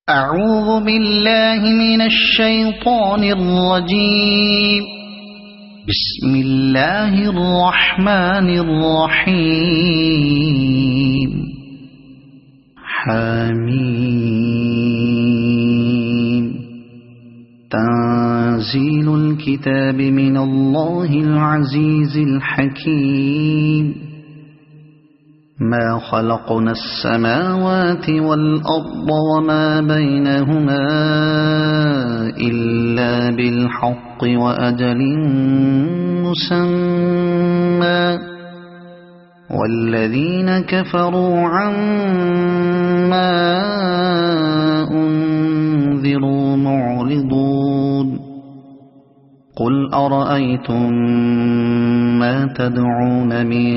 أعوذ بالله من الشيطان الرجيم. بسم الله الرحمن الرحيم. حميم. تنزيل الكتاب من الله العزيز الحكيم. ما خلقنا السماوات والأرض وما بينهما إلا بالحق وأجل مسمى والذين كفروا عما أنذروا معرضون. قل أرأيتم ما تدعون من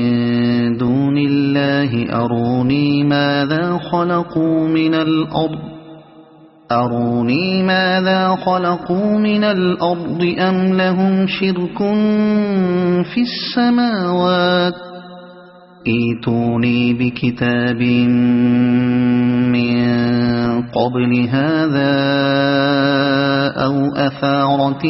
دون الله أروني ماذا خلقوا من الأرض أم لهم شرك في السماوات ائتوني بكتاب من قبل هذا أو أثارة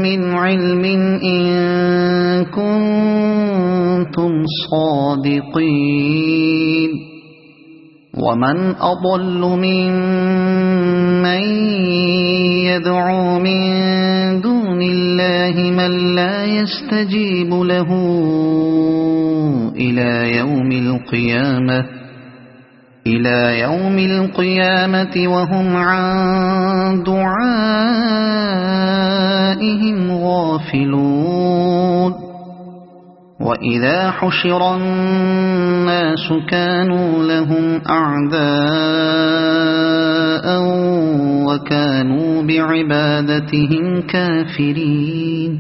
من علم إن كنتم صادقين. ومن أضل ممن يدعو من دون الله من لا يستجيب له إلى يوم القيامة وهم عن دعائهم غافلون. وإذا حشر الناس كانوا لهم أعداء وكانوا بعبادتهم كافرين.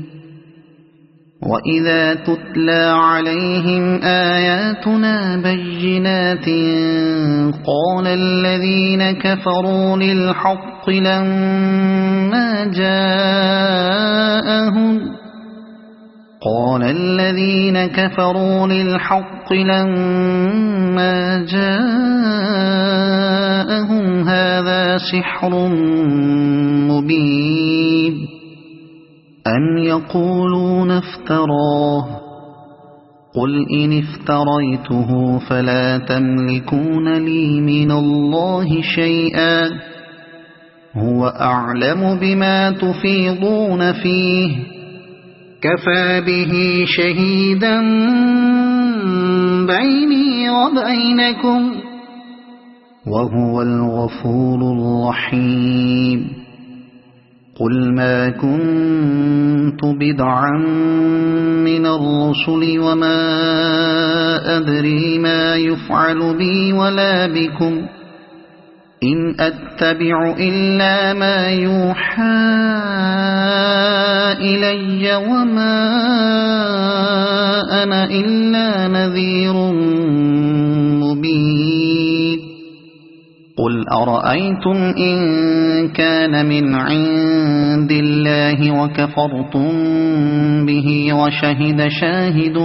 وإذا تتلى عليهم آياتنا بينات قال الذين كفروا للحق لما جاءهم هذا سحر مبين أم يقولون افتراه قل إن افتريته فلا تملكون لي من الله شيئا هو أعلم بما تفيضون فيه كفى به شهيدا بيني وبينكم وهو الغفور الرحيم. قل ما كنت بدعا من الرسل وما أدري ما يفعل بي ولا بكم إن أتبع إلا ما يوحى إلي وما أنا إلا نذير مبين. قل أرأيتم إن كان من عند الله وكفرتم به وشهد شاهد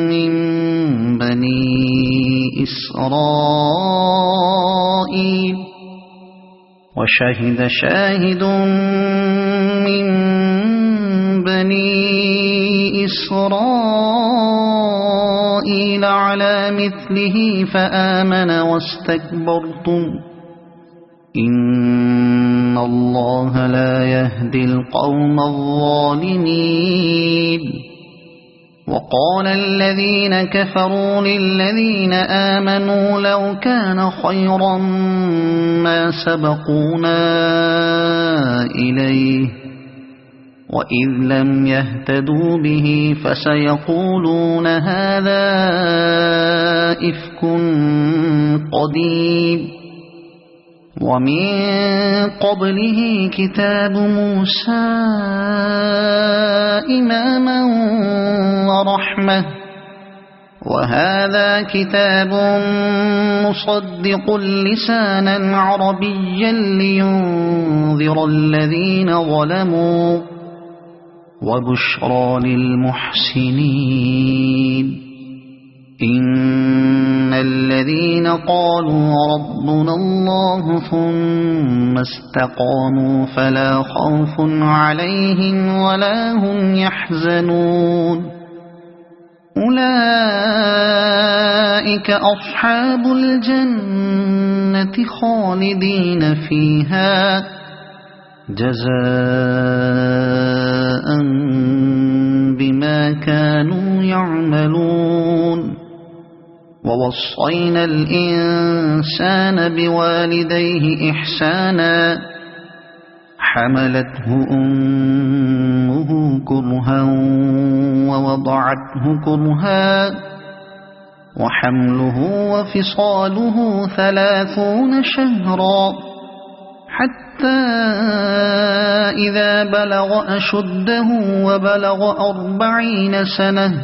من بني إسرائيل على مثله فآمن واستكبرتم إن الله لا يهدي القوم الظالمين. وقال الذين كفروا للذين آمنوا لو كان خيرا ما سبقونا إليه وإذ لم يهتدوا به فسيقولون هذا إفك قديم. ومن قبله كتاب موسى إماما ورحمة وهذا كتاب مصدق لسانا عربيا لينذر الذين ظلموا وبشرى للمحسنين قالوا ربنا الله ثم استقاموا فلا خوف عليهم ولا هم يحزنون أولئك أصحاب الجنة خالدين فيها جزاء بما كانوا يعملون ووصينا الإنسان بوالديه إحسانا حملته أمه كرها ووضعته كرها وحمله وفصاله 30 شهرا حتى إذا بلغ أشده وبلغ 40 سنة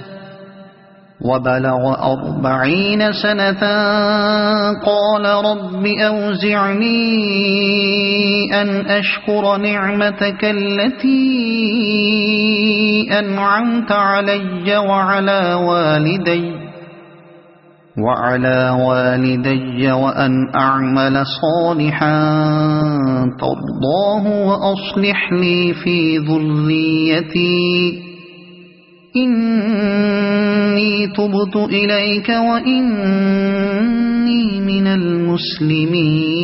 قال رب أوزعني أن أشكر نعمتك التي أنعمت علي وعلى والدي وأن أعمل صالحا ترضاه وأصلح لي في ذريتي إني تبت إليك وإني من المسلمين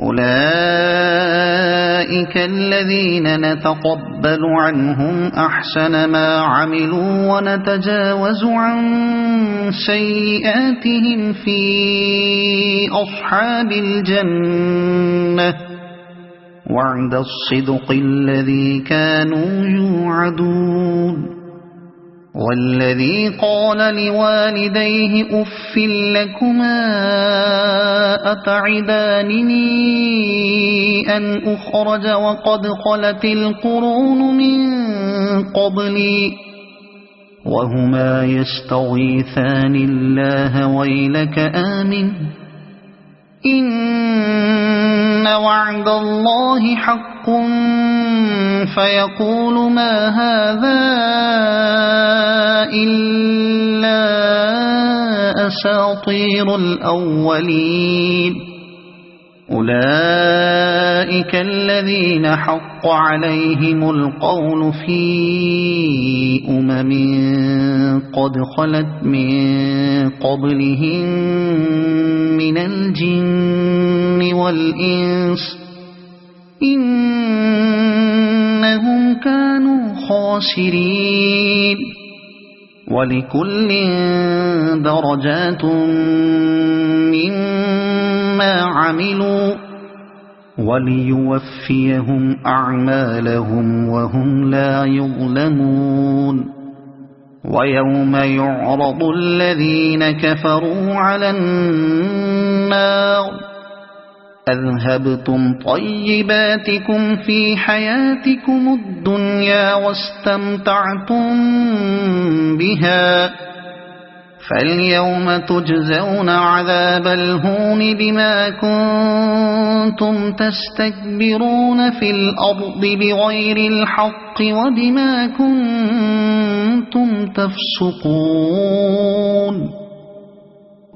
أولئك الذين نتقبل عنهم أحسن ما عملوا ونتجاوز عن سيئاتهم في أصحاب الجنة وعد الصدق الذي كانوا يوعدون والذي قال لوالديه أف لكما أتعدانني أن أخرج وقد خلت القرون من قبلي وهما يستغيثان الله ويلك آمن إن وعد الله حق فيقول ما هذا إلا أساطير الأولين أولئك الذين حق عليهم القول في قد خلت من قبلهم من الجن والإنس إنهم كانوا خاسرين ولكل درجات مما عملوا وليوفيهم أعمالهم وهم لا يظلمون ويوم يعرض الذين كفروا على النار أذهبتم طيباتكم في حياتكم الدنيا واستمتعتم بها فاليوم تجزون عذاب الهون بما كنتم تستكبرون في الأرض بغير الحق وبما كنتم تفسقون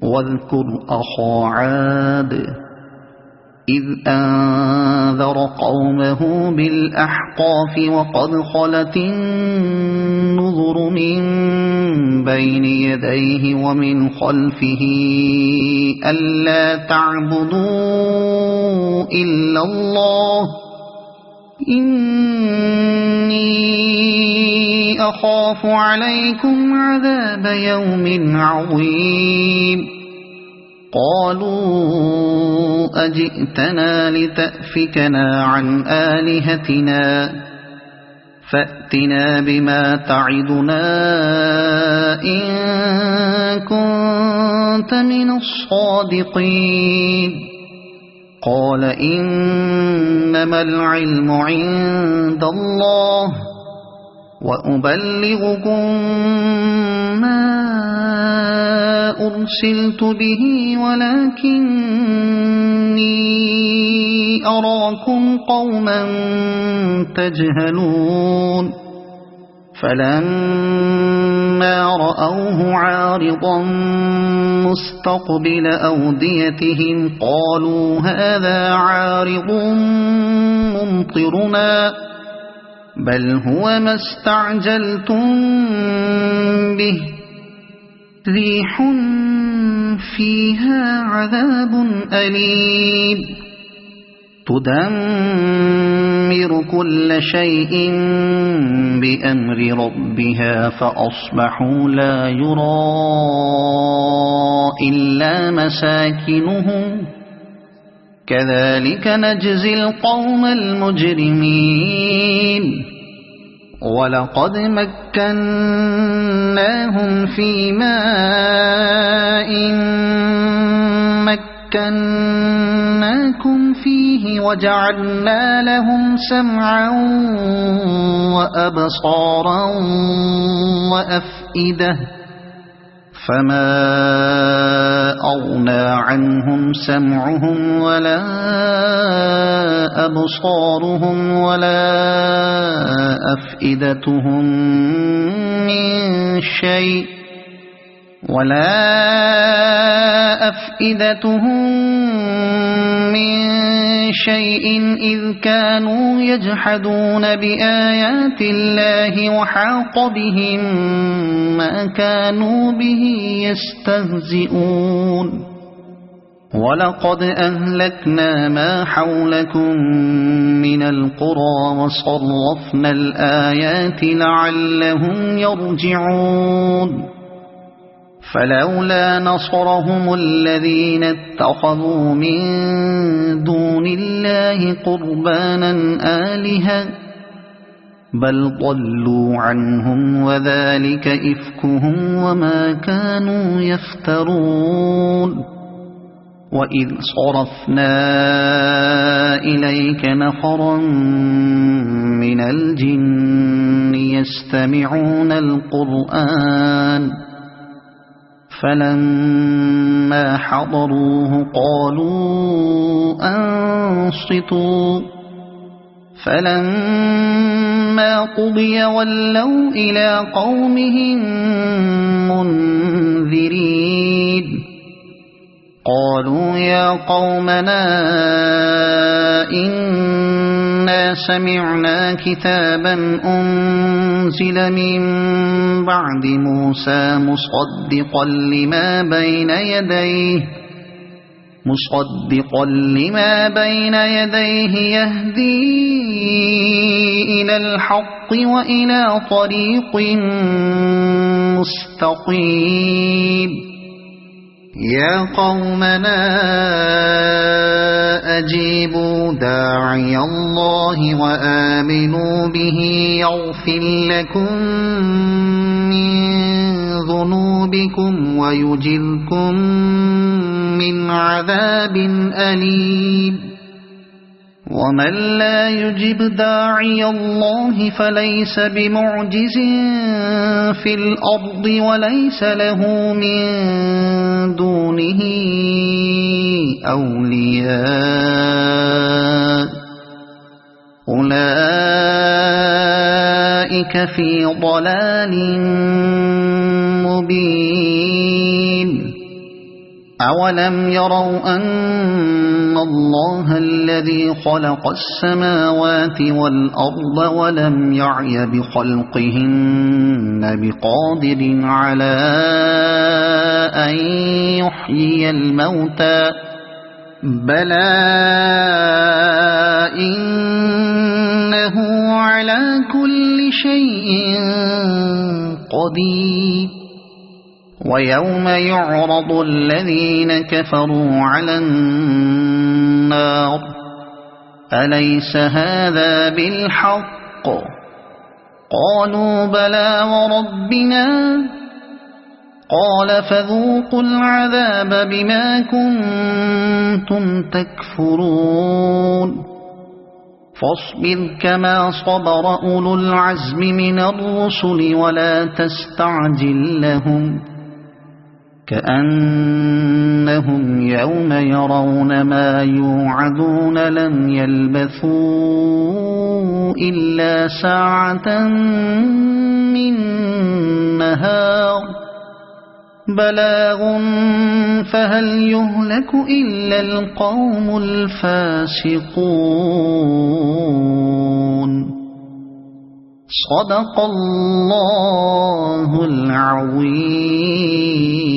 واذكر أخا عاد إذ أنذر قومه بالأحقاف وقد خلت النذر من بين يديه ومن خلفه ألا تعبدوا إلا الله إني أخاف عليكم عذاب يوم عظيم قالوا أجئتنا لتأفكنا عن آلهتنا فأتنا بما تعدنا إن كنت من الصادقين قال إنما العلم عند الله وأبلغكم ما أرسلت به ولكني أراكم قوما تجهلون فلما فلما رأوه عارضا مستقبل أوديتهم قالوا هذا عارض ممطرنا بل هو ما استعجلتم به ريح فيها عذاب أليم تدمر كل شيء بأمر ربها فأصبحوا لا يرى إلا مساكنهم كذلك نجزي القوم المجرمين ولقد مكناهم في ماء مكناكم فيه وجعلنا لهم سمعا وأبصارا وأفئدة فما أغنى عنهم سمعهم ولا أبصارهم ولا أفئدتهم من شيء إذ كانوا يجحدون بآيات الله وحاق بهم ما كانوا به يستهزئون ولقد أهلكنا ما حولكم من القرى وصرفنا الآيات لعلهم يرجعون فلولا نصرهم الذين اتخذوا من دون الله قربانا آلهة بل ضلوا عنهم وذلك إفكهم وما كانوا يفترون وإذ صرفنا إليك نفرا من الجن يستمعون القرآن فلما حضروه قالوا أنصتوا فلما قضي ولوا إلى قومهم منذرين قالوا يا قومنا إنا سمعنا كتابا أنزل من بعد موسى مصدقا لما بين يديه يهدي إلى الحق وإلى طريق مستقيم يا قومنا أجيبوا داعي الله وآمنوا به يغفر لكم من ذنوبكم ويجركم من عذاب أليم ومن لا يجب داعي الله فليس بمعجز في الأرض وليس له من دونه أولياء أولئك في ضلال مبين أولم يروا أن الله الذي خلق السماوات والأرض ولم يعي بخلقهن بقادر على أن يحيي الموتى بلى إنه على كل شيء قدير ويوم يعرض الذين كفروا على النار أليس هذا بالحق قالوا بلى وربنا قال فذوقوا العذاب بما كنتم تكفرون فاصبر كما صبر أولو العزم من الرسل ولا تستعجل لهم كأنهم يوم يرون ما يوعدون لم يلبثوا إلا ساعة من نهار بلاغ فهل يهلك إلا القوم الفاسقون. صدق الله العظيم.